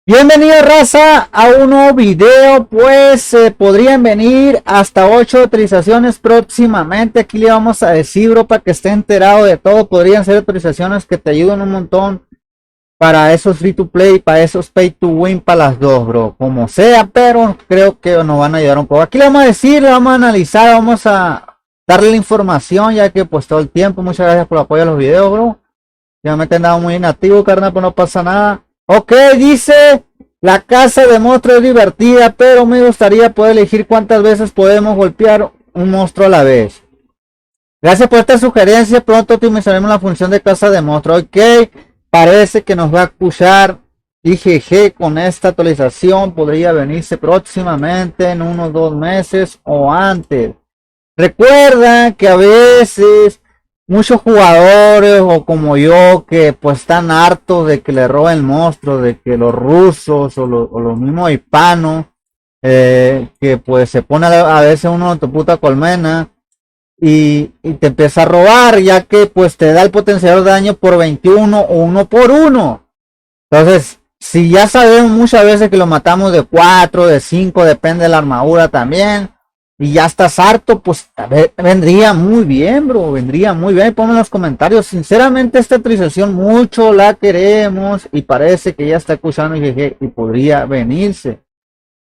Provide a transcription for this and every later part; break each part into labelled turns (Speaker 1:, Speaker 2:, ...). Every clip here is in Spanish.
Speaker 1: Bienvenido raza a un nuevo video. Pues podrían venir hasta 8 autorizaciones próximamente. Aquí le vamos a decir, bro, para que esté enterado de todo. Podrían ser autorizaciones que te ayuden un montón para esos free to play, para esos pay to win, para las dos, bro, como sea, pero creo que nos van a ayudar un poco. Aquí le vamos a decir, le vamos a analizar, vamos a darle la información, ya que pues todo el tiempo. Muchas gracias por el apoyo a los videos, bro. Ya me he andado muy inactivo, carnal, pero no pasa nada. Ok, dice: la casa de monstruos es divertida, pero me gustaría poder elegir cuántas veces podemos golpear un monstruo a la vez. Gracias por esta sugerencia. Pronto optimizaremos la función de casa de monstruos. Ok, parece que nos va a escuchar IGG con esta actualización. Podría venirse próximamente en unos 2 meses o antes. Recuerda que a veces muchos jugadores, o como yo, que pues están hartos de que le roben monstruos, de que los rusos o los mismos hispanos, que pues se pone a veces uno en tu puta colmena y te empieza a robar, ya que pues te da el potencial de daño por 21 o 1 por 1. Entonces, si ya sabemos muchas veces que lo matamos de 4, de 5, depende de la armadura también, y ya estás harto, pues vendría muy bien, bro, vendría muy bien. Ponme en los comentarios. Sinceramente, esta actualización mucho la queremos y parece que ya está escuchando y podría venirse.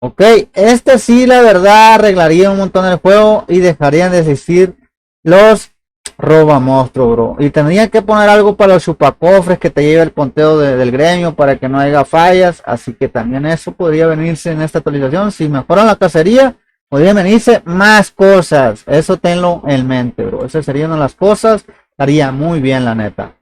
Speaker 1: Ok, este sí, la verdad, arreglaría un montón el juego y dejarían de existir los roba monstruos, bro. Y tendría que poner algo para los chupacofres que te lleve el conteo del gremio para que no haya fallas. Así que también eso podría venirse en esta actualización. Si mejoran la cacería, podrían venirse más cosas. Eso tenlo en mente, bro. Esas serían las cosas. Estaría muy bien, la neta.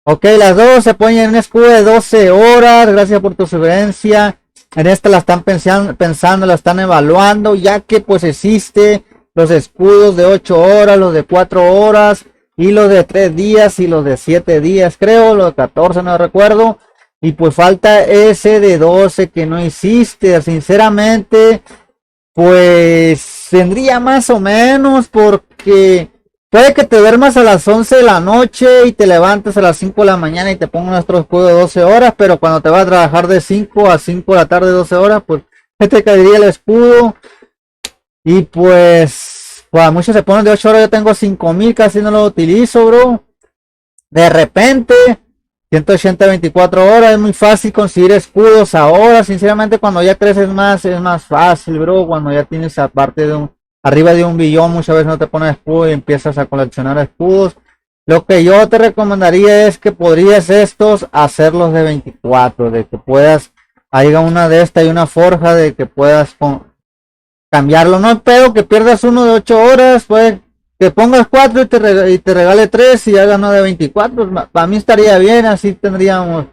Speaker 1: Ok, las dos se ponen en un escudo de 12 horas. Gracias por tu sugerencia. En esta la están pensando, la están evaluando, ya que pues existe los escudos de 8 horas, los de 4 horas, y los de 3 días y los de 7 días, creo, los de 14, no recuerdo. Y pues falta ese de 12 que no existe. Sinceramente, pues vendría más o menos, porque puede que te duermas a las 11 de la noche y te levantes a las 5 de la mañana y te pongas nuestro escudo de 12 horas, pero cuando te vas a trabajar de 5 a 5 de la tarde, 12 horas, pues te caería el escudo. Y pues muchos se ponen de 8 horas. Yo tengo 5000, casi no lo utilizo, bro. De repente 180 24 horas, es muy fácil conseguir escudos ahora. Sinceramente, cuando ya creces más, es más fácil, bro. Cuando ya tienes aparte de arriba de 1 billón, muchas veces no te pones escudo y empiezas a coleccionar escudos. Lo que yo te recomendaría es que podrías hacerlos de 24, de que puedas, haya una de esta y una forja, de que puedas cambiarlo. No espero que pierdas uno de 8 horas, pues que pongas 4 y te regale 3 y hagas uno de 24. Para mí estaría bien. Así tendríamos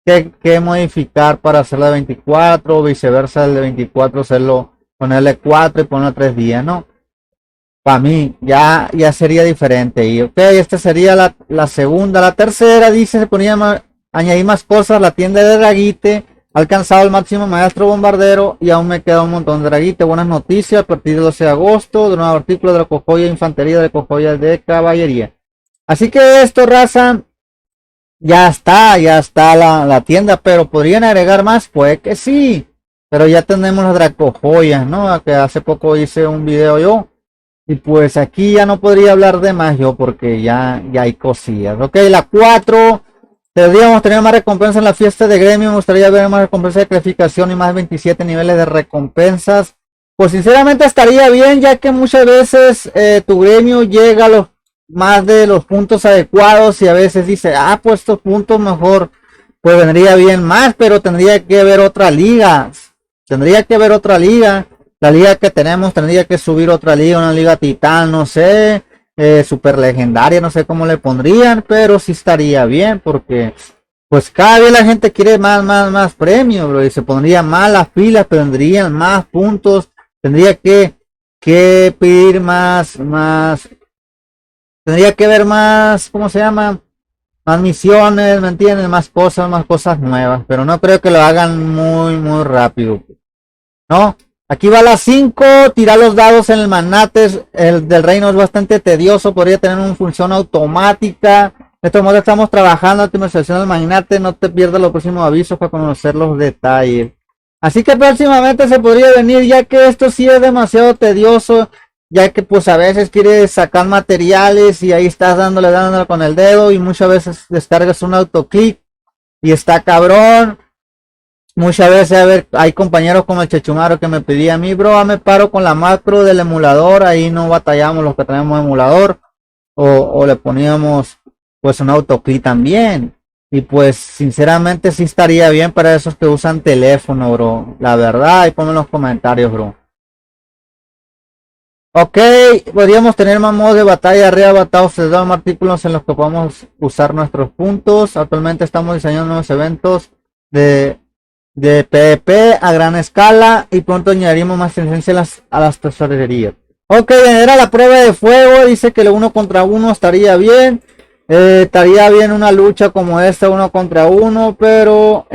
Speaker 1: que modificar para hacerlo de 24, o viceversa, el de 24 hacerlo, ponerle 4 y ponerle 3 días, ¿no? Para mí ya sería diferente. Y ok, esta sería la segunda. La tercera dice: se ponía añadir más cosas. La tienda de Draguite ha alcanzado el máximo maestro bombardero y aún me queda un montón de Draguite. Buenas noticias: a partir del 12 de agosto, de un nuevo artículo de la cojoya infantería, de cojoya de caballería. Así que esto, raza, ya está la tienda, pero podrían agregar más, pues que sí. Pero ya tenemos las dracojoyas, ¿no? Que hace poco hice un video yo. Y pues aquí ya no podría hablar de más yo, porque ya hay cosillas. Ok, la 4. Deberíamos tener más recompensas en la fiesta de gremio. Me gustaría ver más recompensas de clasificación y más 27 niveles de recompensas. Pues sinceramente estaría bien, ya que muchas veces tu gremio llega a los más de los puntos adecuados y a veces dice: pues estos puntos mejor, pues vendría bien más, pero tendría que haber otra liga. La liga que tenemos tendría que subir otra liga, una liga titán, no sé, super legendaria, no sé cómo le pondrían, pero sí estaría bien, porque pues cada vez la gente quiere más premios, bro, y se pondrían más las pilas, tendrían más puntos, tendría que pedir más, tendría que ver más, ¿cómo se llama? Más misiones, ¿me entiendes? Más cosas nuevas, pero no creo que lo hagan muy rápido, ¿no? Aquí va la 5, tirar los dados en el manates. El del reino es bastante tedioso, podría tener una función automática. De modo estamos trabajando en optimización, imagínate, no te pierdas los próximos avisos para conocer los detalles. Así que próximamente se podría venir, ya que esto sí es demasiado tedioso, ya que pues a veces quieres sacar materiales y ahí estás dándole con el dedo y muchas veces descargas un autoclick y está cabrón. Muchas veces, a ver, hay compañeros como el Chechumaro que me pedía a mí, bro, me paro con la macro del emulador, ahí no batallamos los que tenemos emulador, o le poníamos pues un autoclick también. Y pues sinceramente sí estaría bien para esos que usan teléfono, bro. La verdad, ahí ponme en los comentarios, bro. Ok, podríamos tener más modos de batalla arriba, batallas, artículos en los que podamos usar nuestros puntos. Actualmente estamos diseñando nuevos eventos de PvP a gran escala y pronto añadiremos más presencia a las tesorerías. Ok, era la prueba de fuego, dice que el 1 contra 1 estaría bien. Estaría bien una lucha como esta, 1 contra 1, pero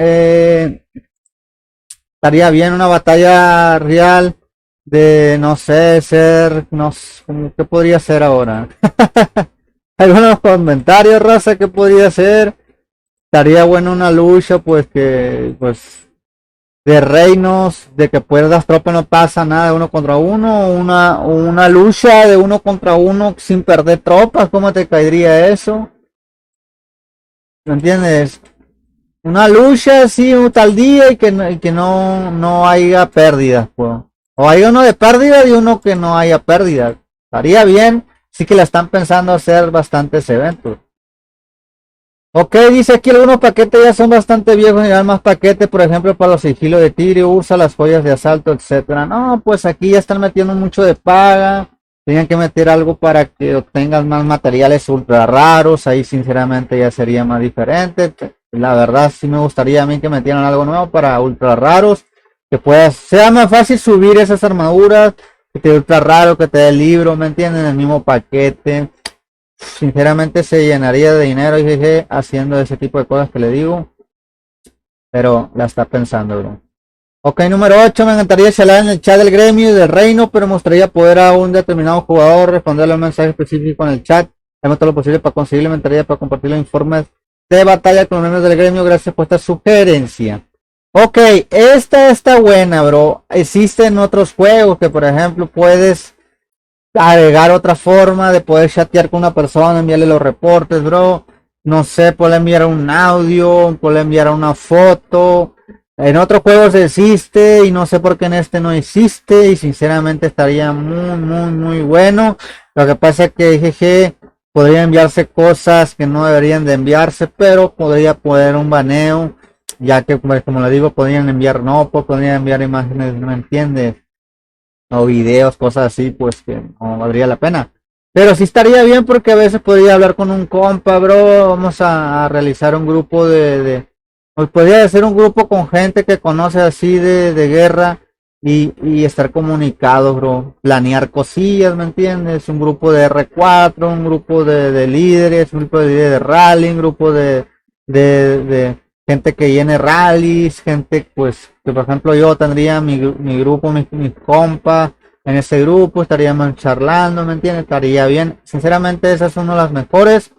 Speaker 1: estaría bien una batalla real de, no sé, ser, no sé, ¿qué podría ser ahora? Algunos comentarios, raza, ¿qué podría ser? Estaría bueno una lucha, pues que, pues, de reinos, de que puerdas tropas no pasa nada de 1 contra 1, una lucha de 1 contra 1 sin perder tropas, ¿cómo te caería eso? ¿Me entiendes? Una lucha así un tal día y que no haya pérdidas, pues. O hay uno de pérdida y uno que no haya pérdidas. Estaría bien, sí que la están pensando hacer bastantes eventos. Ok, dice aquí algunos paquetes ya son bastante viejos y hay más paquetes, por ejemplo, para los sigilos de tigre, usa las joyas de asalto, etcétera. No, pues aquí ya están metiendo mucho de paga. Tenían que meter algo para que obtengas más materiales ultra raros. Ahí sinceramente ya sería más diferente. La verdad sí me gustaría a mí que metieran algo nuevo para ultra raros. Que puedas, sea más fácil subir esas armaduras. Que te dé ultra raro, que te dé el libro, ¿me entienden? El mismo paquete. Sinceramente se llenaría de dinero y jeje, haciendo ese tipo de cosas que le digo. Pero la está pensando, bro. Ok, número 8, me encantaría charlar en el chat del gremio y del reino, pero me gustaría poder a un determinado jugador responderle un mensaje específico en el chat. Haremos todo lo posible para conseguirle mentalidad para compartir los informes de batalla con los miembros del gremio. Gracias por esta sugerencia. Ok, esta está buena, bro. Existen otros juegos que, por ejemplo, puedes agregar otra forma de poder chatear con una persona, enviarle los reportes, bro. No sé, poder enviar un audio, poder enviar una foto. En otros juegos existe y no sé por qué en este no existe y sinceramente estaría muy bueno. Lo que pasa es que jeje, podría enviarse cosas que no deberían de enviarse, pero podría poner un baneo, ya que como le digo, podrían enviar podrían enviar imágenes, no entiendes, o videos, cosas así, pues que no valdría la pena. Pero sí estaría bien porque a veces podría hablar con un compa, bro. Vamos a realizar un grupo pues podría ser un grupo con gente que conoce así de guerra y estar comunicados, bro. Planear cosillas, ¿me entiendes? Un grupo de R4, un grupo de líderes, un grupo de líderes de rally, un grupo de gente que llene rallies, gente pues que por ejemplo yo tendría mi grupo, mis compas. En ese grupo estaríamos charlando, ¿me entiendes? Estaría bien. Sinceramente, esa es una de las mejores.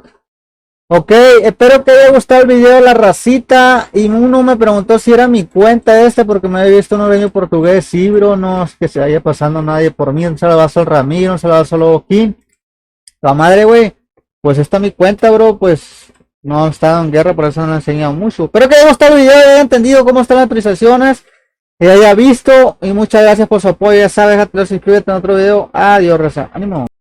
Speaker 1: Ok, espero que haya gustado el video de la racita. Y uno me preguntó si era mi cuenta esta porque me había visto un horario portugués. Sí, bro, no es que se vaya pasando nadie por mí. Un saludazo al Ramiro, un saludazo al Ojín. La madre, güey. Pues esta es mi cuenta, bro. Pues no he estado en guerra, por eso no le he enseñado mucho. Espero que haya gustado el video y haya entendido cómo están las actualizaciones. Que haya visto y muchas gracias por su apoyo. Ya sabes, suscríbete en otro video. Adiós, raza. Ánimo.